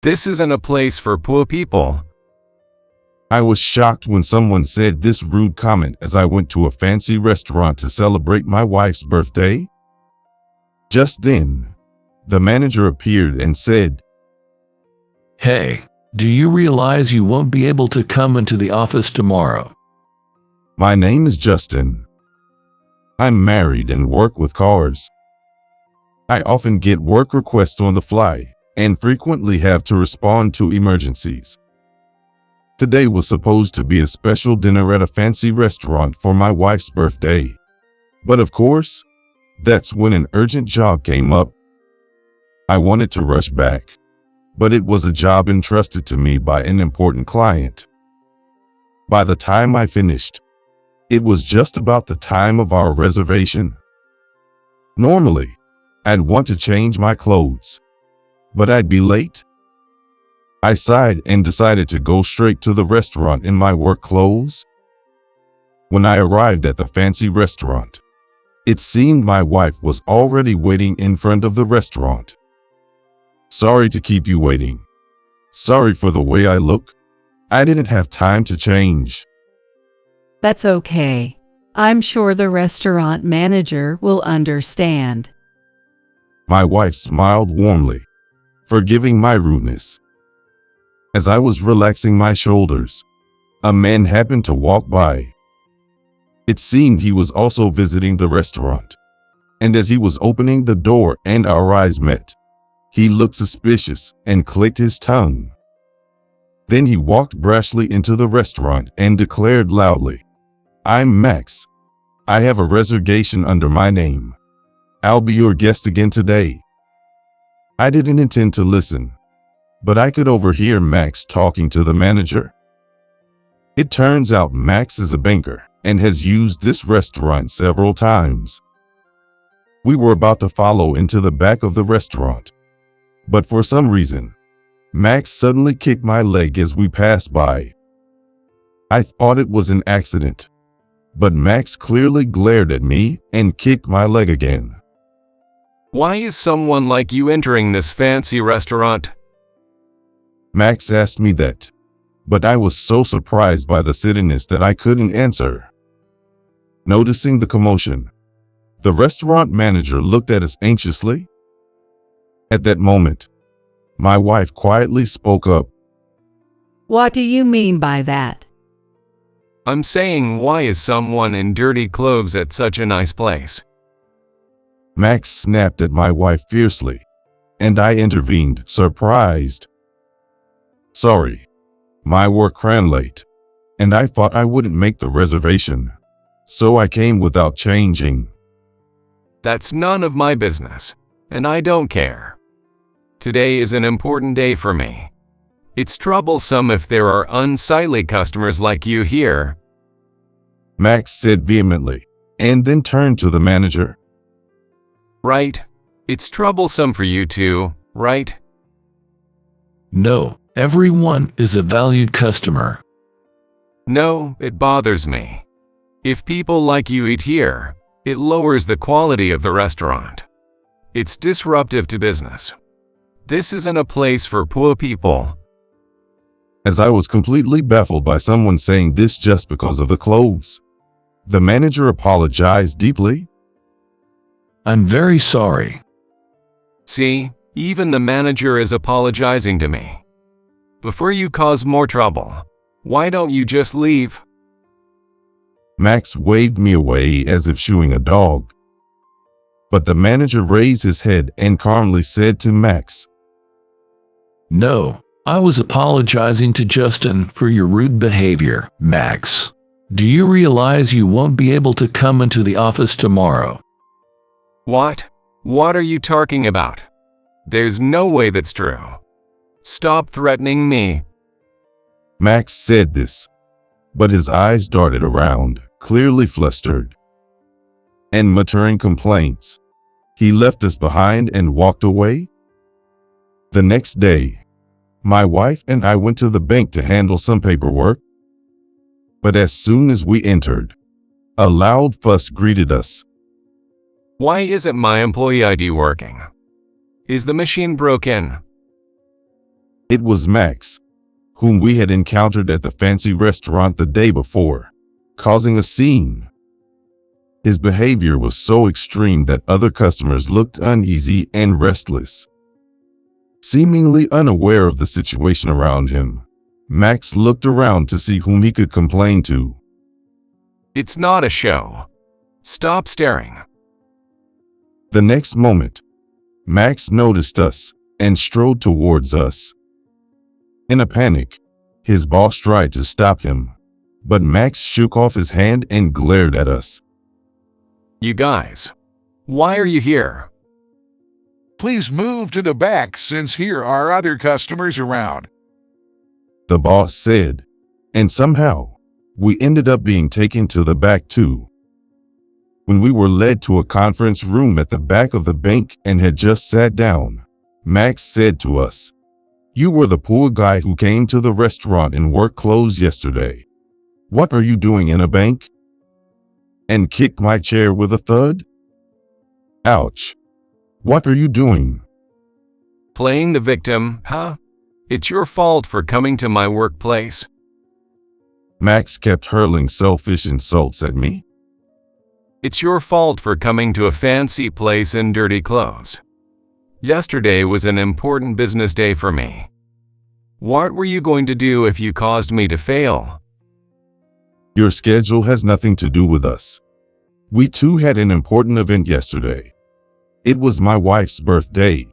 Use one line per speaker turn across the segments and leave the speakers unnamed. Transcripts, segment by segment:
This isn't a place for poor people.
I was shocked when someone said this rude comment as I went to a fancy restaurant to celebrate my wife's birthday. Just then, the manager appeared and said,
"Hey, do you realize you won't be able to come into the office tomorrow?"
"My name is Justin. I'm married and work with cars. I often get work requests on the fly and frequently have to respond to emergencies. Today was supposed to be a special dinner at a fancy restaurant for my wife's birthday. But of course, that's when an urgent job came up. I wanted to rush back, but it was a job entrusted to me by an important client. By the time I finished, it was just about the time of our reservation. Normally, I'd want to change my clothes, but I'd be late. I sighed and decided to go straight to the restaurant in my work clothes. When I arrived at the fancy restaurant, it seemed my wife was already waiting in front of the restaurant. "Sorry to keep you waiting. Sorry for the way I look. I didn't have time to change."
That's okay. I'm sure the restaurant manager will understand.
My wife smiled warmly, forgiving my rudeness. As I was relaxing my shoulders, a man happened to walk by. It seemed he was also visiting the restaurant, and as he was opening the door and our eyes met, he looked suspicious and clicked his tongue. Then he walked brashly into the restaurant and declared loudly, "I'm Max. I have a reservation under my name. I'll be your guest again today." I didn't intend to listen, but I could overhear Max talking to the manager. It turns out Max is a banker and has used this restaurant several times. We were about to follow into the back of the restaurant, but for some reason, Max suddenly kicked my leg as we passed by. I thought it was an accident, but Max clearly glared at me and kicked my leg again.
Why is someone like you entering this fancy restaurant?
Max asked me that, but I was so surprised by the silliness that I couldn't answer. Noticing the commotion, the restaurant manager looked at us anxiously. At that moment, my wife quietly spoke up.
What do you mean by that?
I'm saying, why is someone in dirty clothes at such a nice place?
Max snapped at my wife fiercely, and I intervened, surprised. "Sorry, my work ran late, and I thought I wouldn't make the reservation, so I came without changing."
That's none of my business, and I don't care. Today is an important day for me. It's troublesome if there are unsightly customers like you here.
Max said vehemently, and then turned to the manager.
Right? It's troublesome for you too, right?
"No, everyone is a valued customer."
No, it bothers me. If people like you eat here, it lowers the quality of the restaurant. It's disruptive to business. This isn't a place for poor people.
As I was completely baffled by someone saying this just because of the clothes, the manager apologized deeply.
"I'm very sorry."
See, even the manager is apologizing to me. Before you cause more trouble, why don't you just leave?
Max waved me away as if shooing a dog. But the manager raised his head and calmly said to Max,
"No, I was apologizing to Justin for your rude behavior, Max. Do you realize you won't be able to come into the office tomorrow?"
What? What are you talking about? There's no way that's true. Stop threatening me.
Max said this, but his eyes darted around, clearly flustered. And muttering complaints, he left us behind and walked away. The next day, my wife and I went to the bank to handle some paperwork. But as soon as we entered, a loud fuss greeted us.
Why isn't my employee ID working? Is the machine broken?
It was Max, whom we had encountered at the fancy restaurant the day before, causing a scene. His behavior was so extreme that other customers looked uneasy and restless. Seemingly unaware of the situation around him, Max looked around to see whom he could complain to.
It's not a show. Stop staring.
The next moment, Max noticed us and strode towards us. In a panic, his boss tried to stop him, but Max shook off his hand and glared at us.
You guys, why are you here?
Please move to the back since here are other customers around.
The boss said, and somehow, we ended up being taken to the back too. When we were led to a conference room at the back of the bank and had just sat down, Max said to us, "You were the poor guy who came to the restaurant in work clothes yesterday. What are you doing in a bank?" And kicked my chair with a thud. Ouch. What are you doing?
Playing the victim, huh? It's your fault for coming to my workplace.
Max kept hurling selfish insults at me.
It's your fault for coming to a fancy place in dirty clothes. Yesterday was an important business day for me. What were you going to do if you caused me to fail?
Your schedule has nothing to do with us. We too had an important event yesterday. It was my wife's birthday.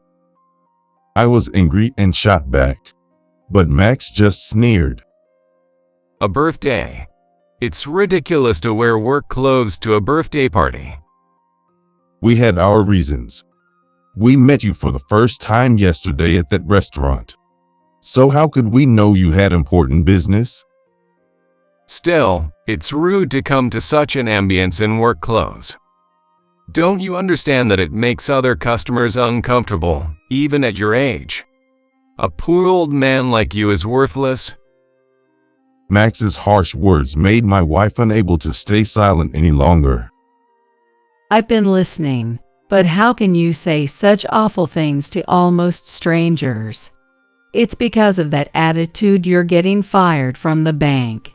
I was angry and shot back, but Max just sneered.
A birthday? It's ridiculous to wear work clothes to a birthday party.
We had our reasons. We met you for the first time yesterday at that restaurant. So how could we know you had important business?
Still, it's rude to come to such an ambience in work clothes. Don't you understand that it makes other customers uncomfortable, even at your age? A poor old man like you is worthless.
Max's harsh words made my wife unable to stay silent any longer.
I've been listening, but how can you say such awful things to almost strangers? It's because of that attitude you're getting fired from the bank.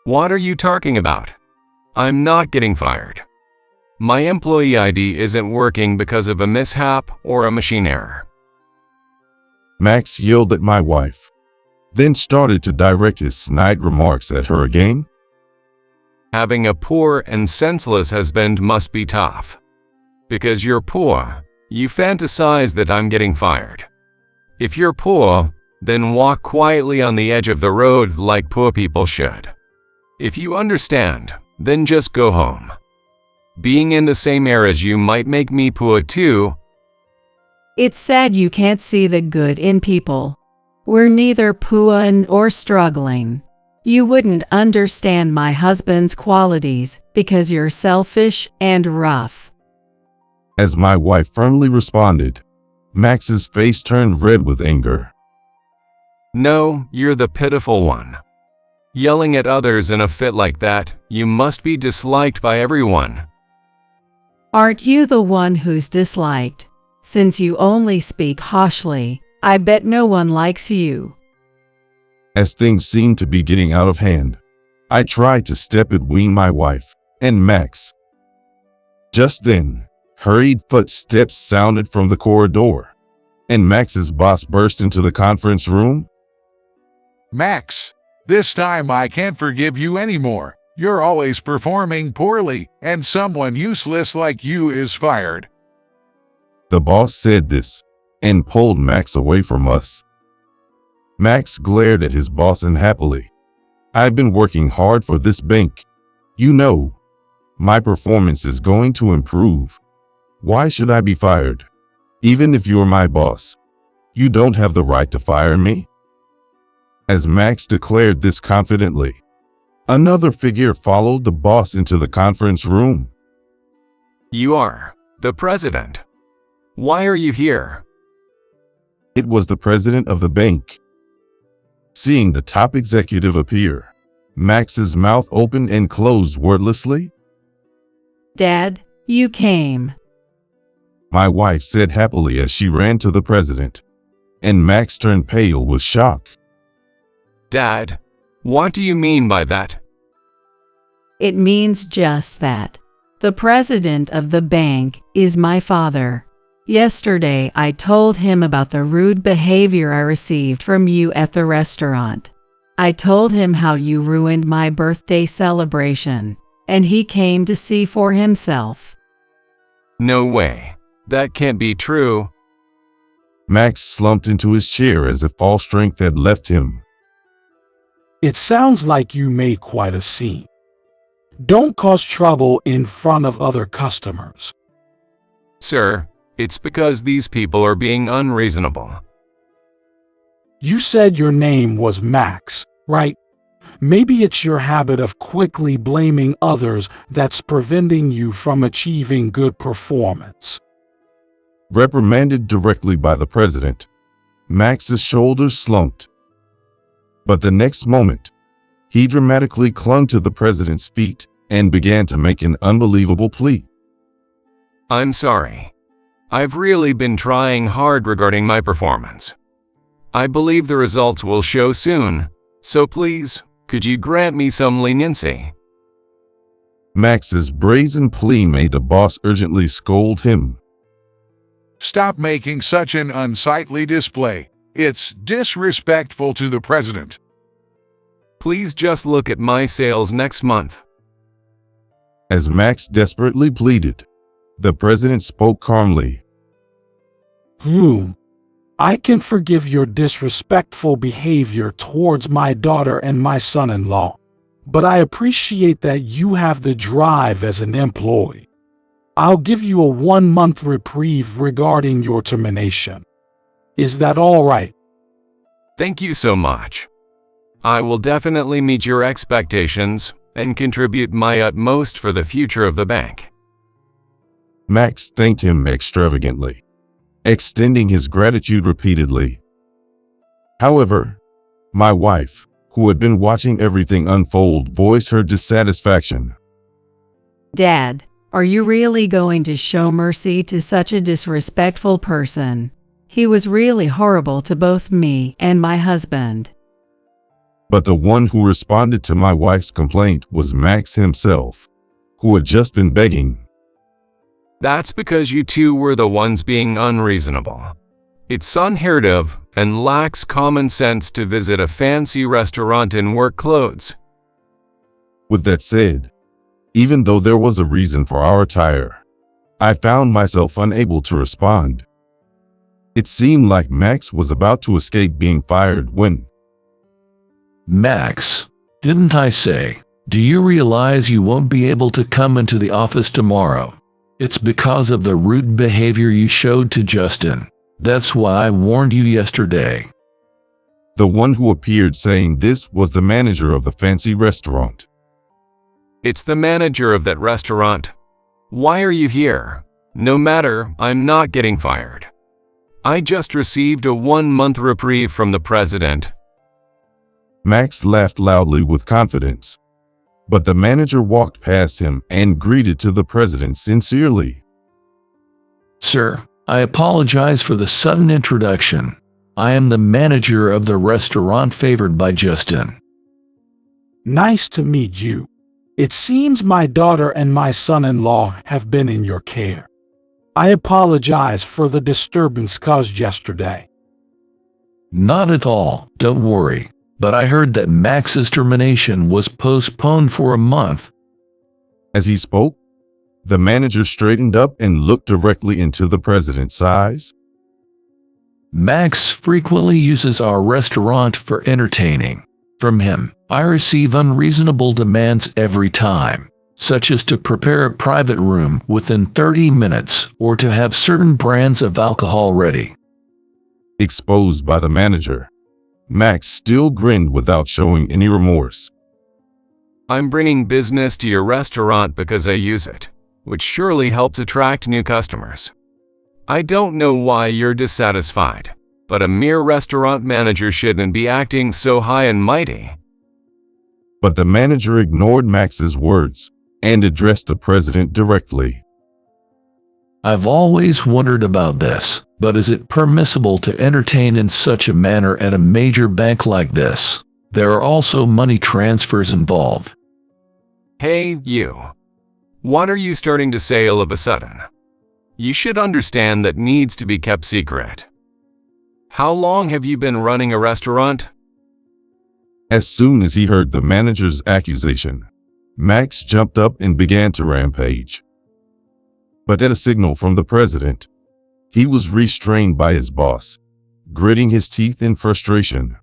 What are you talking about? I'm not getting fired. My employee ID isn't working because of a mishap or a machine error.
Max yelled at my wife, then started to direct his snide remarks at her again.
Having a poor and senseless husband must be tough. Because you're poor, you fantasize that I'm getting fired. If you're poor, then walk quietly on the edge of the road like poor people should. If you understand, then just go home. Being in the same air as you might make me poor too.
It's sad you can't see the good in people. We're neither poor nor struggling. You wouldn't understand my husband's qualities because you're selfish and rough.
As my wife firmly responded, Max's face turned red with anger.
No, you're the pitiful one. Yelling at others in a fit like that, you must be disliked by everyone.
Aren't you the one who's disliked? Since you only speak harshly, I bet no one likes you.
As things seemed to be getting out of hand, I tried to step between my wife and Max. Just then, hurried footsteps sounded from the corridor, and Max's boss burst into the conference room.
Max, this time I can't forgive you anymore. You're always performing poorly, and someone useless like you is fired.
The boss said this and pulled Max away from us. Max glared at his boss unhappily. I've been working hard for this bank. You know, my performance is going to improve. Why should I be fired? Even if you're my boss, you don't have the right to fire me. As Max declared this confidently, another figure followed the boss into the conference room.
You are the president. Why are you here?
It was the president of the bank. Seeing the top executive appear, Max's mouth opened and closed wordlessly.
Dad, you came.
My wife said happily as she ran to the president and Max turned pale with shock.
Dad, what do you mean by that?
It means just that. The president of the bank is my father. Yesterday, I told him about the rude behavior I received from you at the restaurant. I told him how you ruined my birthday celebration, and he came to see for himself.
No way. That can't be true.
Max slumped into his chair as if all strength had left him.
It sounds like you made quite a scene. Don't cause trouble in front of other customers.
Sir, it's because these people are being unreasonable.
You said your name was Max, right? Maybe it's your habit of quickly blaming others that's preventing you from achieving good performance.
Reprimanded directly by the president, Max's shoulders slumped. But the next moment, he dramatically clung to the president's feet and began to make an unbelievable plea.
I'm sorry. I've really been trying hard regarding my performance. I believe the results will show soon, so please, could you grant me some leniency?
Max's brazen plea made the boss urgently scold him.
Stop making such an unsightly display. It's disrespectful to the president.
Please just look at my sales next month.
As Max desperately pleaded, the president spoke calmly.
I can forgive your disrespectful behavior towards my daughter and my son-in-law, but I appreciate that you have the drive as an employee. I'll give you a 1-month reprieve regarding your termination. Is that all right?
Thank you so much. I will definitely meet your expectations and contribute my utmost for the future of the bank.
Max thanked him extravagantly, extending his gratitude repeatedly. However, my wife, who had been watching everything unfold, voiced her dissatisfaction.
Dad, are you really going to show mercy to such a disrespectful person? He was really horrible to both me and my husband.
But the one who responded to my wife's complaint was Max himself, who had just been begging.
That's because you two were the ones being unreasonable. It's unheard of and lacks common sense to visit a fancy restaurant in work clothes.
With that said, even though there was a reason for our attire, I found myself unable to respond. It seemed like Max was about to escape being fired when…
Max, didn't I say, do you realize you won't be able to come into the office tomorrow? It's because of the rude behavior you showed to Justin. That's why I warned you yesterday.
The one who appeared saying this was the manager of the fancy restaurant.
It's the manager of that restaurant. Why are you here? No matter, I'm not getting fired. I just received a 1-month reprieve from the president.
Max laughed loudly with confidence, but the manager walked past him and greeted to the president sincerely.
Sir, I apologize for the sudden introduction. I am the manager of the restaurant favored by Justin.
Nice to meet you. It seems my daughter and my son-in-law have been in your care. I apologize for the disturbance caused yesterday.
Not at all, don't worry. But I heard that Max's termination was postponed for a month.
As he spoke, the manager straightened up and looked directly into the president's eyes.
Max frequently uses our restaurant for entertaining. From him, I receive unreasonable demands every time, such as to prepare a private room within 30 minutes or to have certain brands of alcohol ready.
Exposed by the manager, Max still grinned without showing any remorse.
I'm bringing business to your restaurant because I use it, which surely helps attract new customers. I don't know why you're dissatisfied, but a mere restaurant manager shouldn't be acting so high and mighty.
But the manager ignored Max's words and addressed the president directly.
I've always wondered about this. But is it permissible to entertain in such a manner at a major bank like this? There are also money transfers involved.
Hey, you. What are you starting to say all of a sudden? You should understand that needs to be kept secret. How long have you been running a restaurant?
As soon as he heard the manager's accusation, Max jumped up and began to rampage. But at a signal from the president, he was restrained by his boss, gritting his teeth in frustration.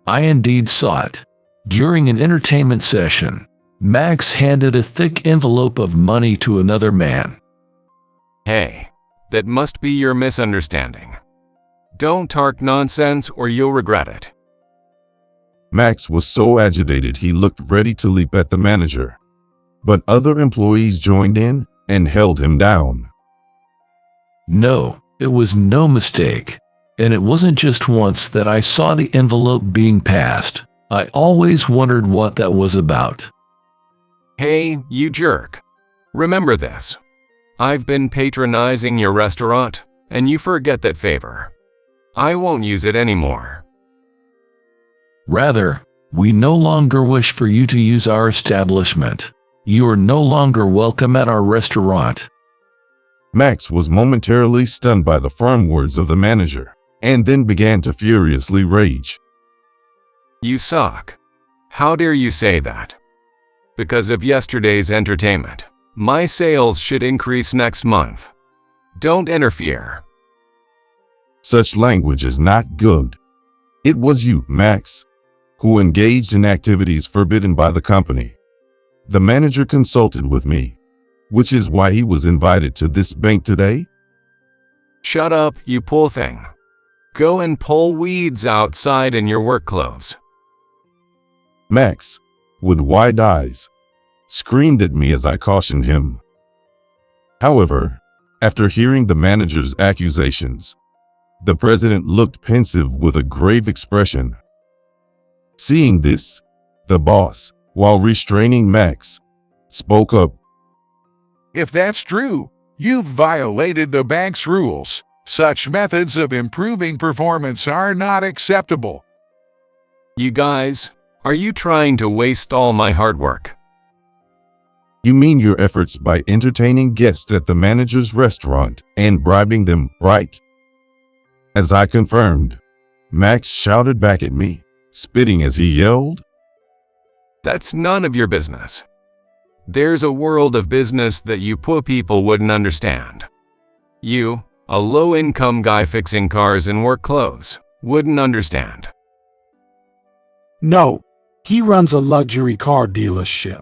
I indeed saw it. During an entertainment session, Max handed a thick envelope of money to another man.
Hey, that must be your misunderstanding. Don't talk nonsense or you'll regret it.
Max was so agitated he looked ready to leap at the manager, but other employees joined in and held him down.
No, it was no mistake. And it wasn't just once that I saw the envelope being passed. I always wondered what that was about.
Hey, you jerk. Remember this. I've been patronizing your restaurant, and you forget that favor. I won't use it anymore.
Rather, we no longer wish for you to use our establishment. You are no longer welcome at our restaurant.
Max was momentarily stunned by the firm words of the manager, and then began to furiously rage.
You suck. How dare you say that? Because of yesterday's entertainment, my sales should increase next month. Don't interfere.
Such language is not good. It was you, Max, who engaged in activities forbidden by the company. The manager consulted with me, which is why he was invited to this bank today.
Shut up, you poor thing. Go and pull weeds outside in your work clothes.
Max, with wide eyes, screamed at me as I cautioned him. However, after hearing the manager's accusations, the president looked pensive with a grave expression. Seeing this, the boss, while restraining Max, spoke up.
If that's true, you've violated the bank's rules. Such methods of improving performance are not acceptable.
You guys, are you trying to waste all my hard work?
You mean your efforts by entertaining guests at the manager's restaurant and bribing them, right? As I confirmed, Max shouted back at me, spitting as he yelled.
That's none of your business. There's a world of business that you poor people wouldn't understand. You, a low-income guy fixing cars in work clothes, wouldn't understand.
No, he runs a luxury car dealership.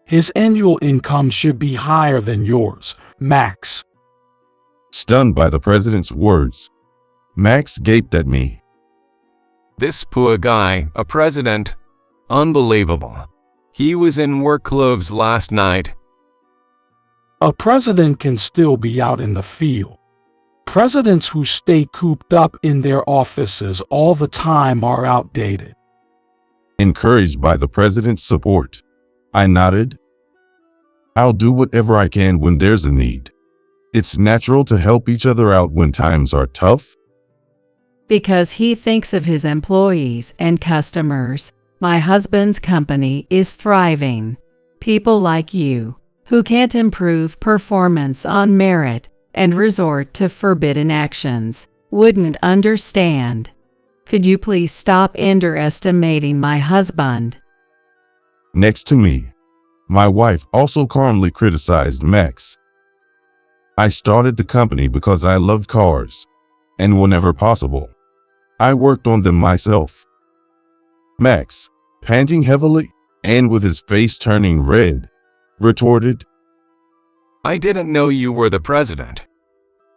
His annual income should be higher than yours, Max.
Stunned by the president's words, Max gaped at me.
This poor guy, a president? Unbelievable. He was in work clothes last night.
A president can still be out in the field. Presidents who stay cooped up in their offices all the time are outdated.
Encouraged by the president's support, I nodded. I'll do whatever I can when there's a need. It's natural to help each other out when times are tough.
Because he thinks of his employees and customers. My husband's company is thriving. People like you, who can't improve performance on merit and resort to forbidden actions, wouldn't understand. Could you please stop underestimating my husband?
Next to me, my wife also calmly criticized Max. I started the company because I loved cars, and whenever possible, I worked on them myself. Max, panting heavily and with his face turning red, retorted,
I didn't know you were the president.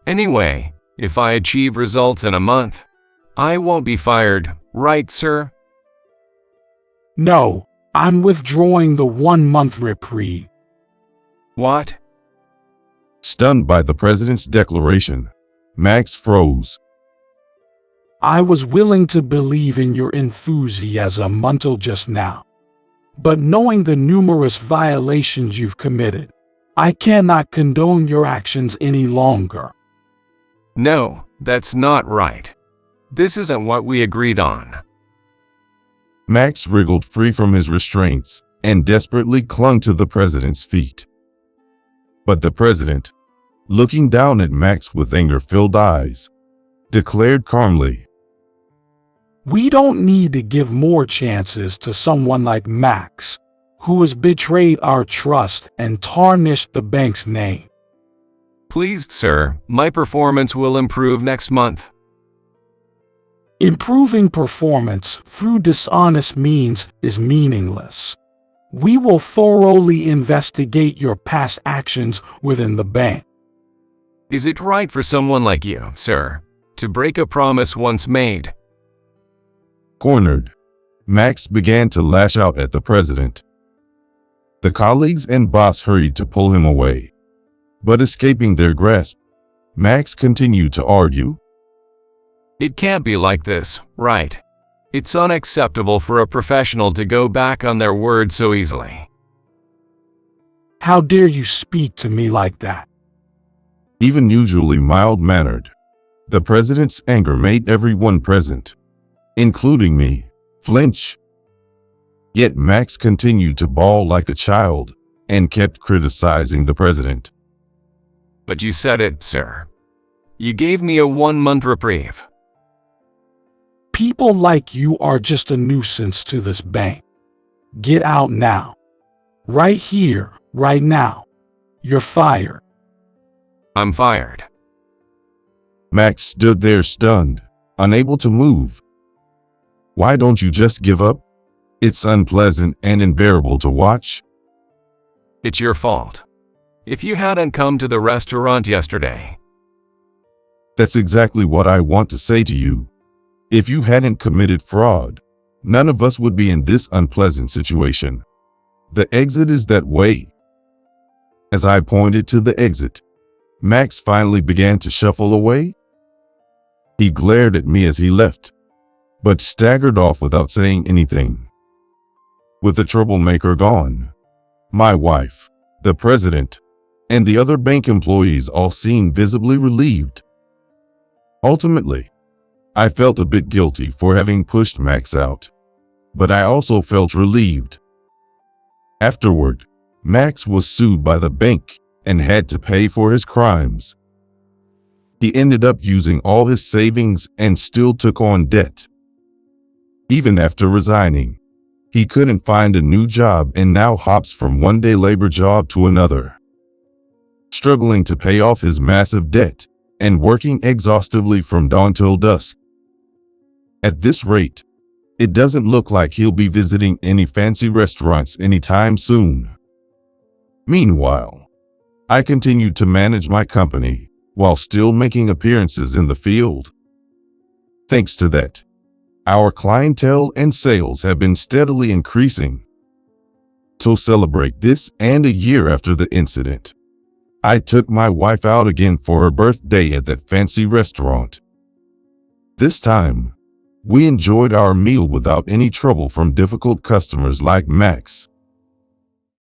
Anyway, if I achieve results in a month, I won't be fired, right, sir?
No, I'm withdrawing the 1-month reprieve.
What?
Stunned by the president's declaration, Max froze.
I was willing to believe in your enthusiasm until just now. But knowing the numerous violations you've committed, I cannot condone your actions any longer.
No, that's not right. This isn't what we agreed on.
Max wriggled free from his restraints and desperately clung to the president's feet. But the president, looking down at Max with anger-filled eyes, declared calmly,
We don't need to give more chances to someone like Max, who has betrayed our trust and tarnished the bank's name.
Please, sir, my performance will improve next month.
Improving performance through dishonest means is meaningless. We will thoroughly investigate your past actions within the bank.
Is it right for someone like you, sir, to break a promise once made?
Cornered, Max began to lash out at the president. The colleagues and boss hurried to pull him away. But escaping their grasp, Max continued to argue.
It can't be like this, right? It's unacceptable for a professional to go back on their word so easily.
How dare you speak to me like that?
Even usually mild-mannered, the president's anger made everyone present, including me, flinch. Yet Max continued to bawl like a child and kept criticizing the president.
But you said it, sir. You gave me a 1-month reprieve.
People like you are just a nuisance to this bank. Get out now. Right here, right now. You're fired.
I'm fired.
Max stood there stunned, unable to move. Why don't you just give up? It's unpleasant and unbearable to watch.
It's your fault. If you hadn't come to the restaurant yesterday.
That's exactly what I want to say to you. If you hadn't committed fraud, none of us would be in this unpleasant situation. The exit is that way. As I pointed to the exit, Max finally began to shuffle away. He glared at me as he left, but staggered off without saying anything. With the troublemaker gone, my wife, the president, and the other bank employees all seemed visibly relieved. Ultimately, I felt a bit guilty for having pushed Max out, but I also felt relieved. Afterward, Max was sued by the bank and had to pay for his crimes. He ended up using all his savings and still took on debt. Even after resigning, he couldn't find a new job and now hops from one day labor job to another, struggling to pay off his massive debt and working exhaustively from dawn till dusk. At this rate, it doesn't look like he'll be visiting any fancy restaurants anytime soon. Meanwhile, I continued to manage my company while still making appearances in the field. Thanks to that, our clientele and sales have been steadily increasing. To celebrate this and a year after the incident, I took my wife out again for her birthday at that fancy restaurant. This time, we enjoyed our meal without any trouble from difficult customers like Max.